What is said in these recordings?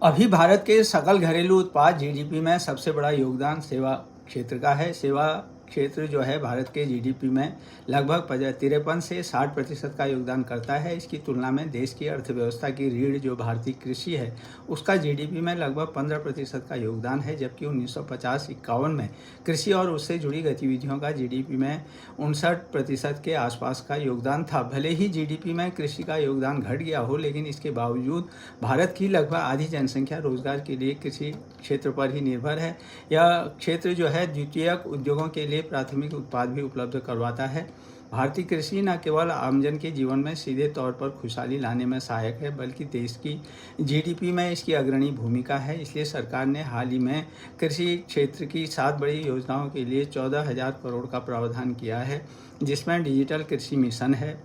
अभी भारत के सकल घरेलू उत्पाद जीडीपी में सबसे बड़ा योगदान सेवा क्षेत्र का है। सेवा क्षेत्र जो है भारत के जीडीपी में लगभग 53 से 60% का योगदान करता है। इसकी तुलना में देश की अर्थव्यवस्था की रीढ़ जो भारतीय कृषि है उसका जीडीपी में लगभग 15% का योगदान है, जबकि 1950-51 में कृषि और उससे जुड़ी गतिविधियों का जीडीपी में 59% के आसपास का योगदान था। भले ही जीडीपी में कृषि का योगदान घट गया हो, लेकिन इसके बावजूद भारत की लगभग आधी जनसंख्या रोजगार के लिए कृषि क्षेत्र पर ही निर्भर है। यह क्षेत्र जो है द्वितीयक उद्योगों के लिए प्राथमिक उत्पाद भी उपलब्ध करवाता है। भारतीय कृषि न केवल आमजन के जीवन में सीधे तौर पर खुशहाली लाने में सहायक है, बल्कि देश की जीडीपी में इसकी अग्रणी भूमिका है। इसलिए सरकार ने हाल ही में कृषि क्षेत्र की 7 बड़ी योजनाओं के लिए 14,000 करोड़ का प्रावधान किया है, जिसमें डिजिटल कृषि मिशन है,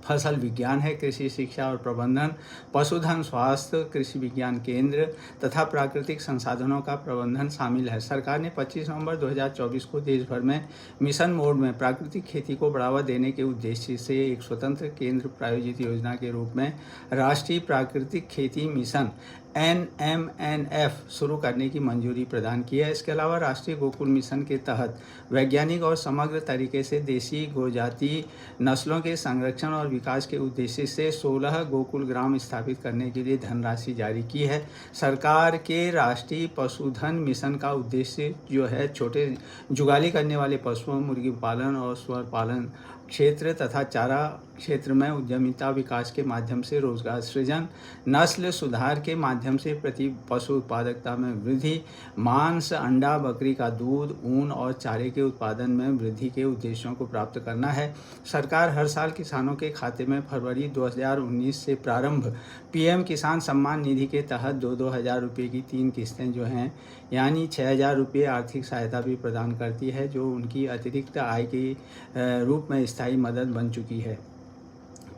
फसल विज्ञान है, कृषि शिक्षा और प्रबंधन, पशुधन स्वास्थ्य, कृषि विज्ञान केंद्र तथा प्राकृतिक संसाधनों का प्रबंधन शामिल है। सरकार ने 25 नवंबर 2024 को देश भर में मिशन मोड में प्राकृतिक खेती को बढ़ावा देने के उद्देश्य से एक स्वतंत्र केंद्र प्रायोजित योजना के रूप में राष्ट्रीय प्राकृतिक खेती मिशन NMNF शुरू करने की मंजूरी प्रदान की है। इसके अलावा राष्ट्रीय गोकुल मिशन के तहत वैज्ञानिक और समग्र तरीके से देसी गोजाति नस्लों के संरक्षण और विकास के उद्देश्य से 16 गोकुल ग्राम स्थापित करने के लिए धनराशि जारी की है। सरकार के राष्ट्रीय पशुधन मिशन का उद्देश्य जो है छोटे जुगाली करने वाले पशुओं, मुर्गी पालन और सूअर पालन क्षेत्र तथा चारा क्षेत्र में उद्यमिता विकास के माध्यम से रोजगार सृजन, नस्ल सुधार के माध्यम से प्रति पशु उत्पादकता में वृद्धि, मांस, अंडा, बकरी का दूध, ऊन और चारे के उत्पादन में वृद्धि के उद्देश्यों को प्राप्त करना है। सरकार हर साल किसानों के खाते में फरवरी 2019 से प्रारंभ पीएम किसान सम्मान निधि के तहत 2-2 हज़ार रुपये की 3 किस्तें जो हैं यानी 6,000 रुपये आर्थिक सहायता भी प्रदान करती है, जो उनकी अतिरिक्त आय के रूप में स्थायी मदद बन चुकी है।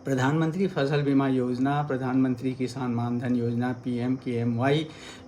प्रधानमंत्री फसल बीमा योजना, प्रधानमंत्री किसान मानधन योजना PMKMY,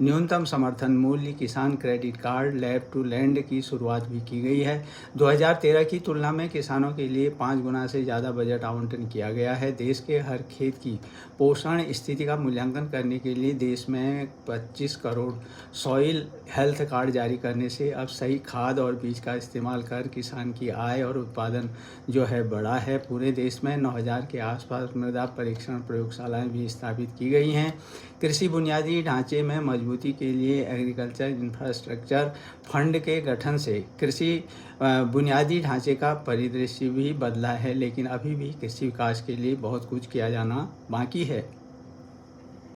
न्यूनतम समर्थन मूल्य, किसान credit card, lab to land की शुरुआत भी की गई है। 2013 की तुलना में किसानों के लिए 5 गुना से ज़्यादा बजट आवंटन किया गया है। देश के हर खेत की पोषण स्थिति का मूल्यांकन करने के लिए देश में 25 करोड़ सॉइल हेल्थ कार्ड जारी करने से अब सही खाद और बीज का इस्तेमाल कर किसान की आय और उत्पादन जो है बढ़ा है। पूरे देश में 9,000 के आसपास मृदा परीक्षण प्रयोगशालाएं भी स्थापित की गई हैं। कृषि बुनियादी ढांचे में मजबूती के लिए एग्रीकल्चर इंफ्रास्ट्रक्चर फंड के गठन से कृषि बुनियादी ढांचे का परिदृश्य भी बदला है, लेकिन अभी भी कृषि विकास के लिए बहुत कुछ किया जाना बाकी है।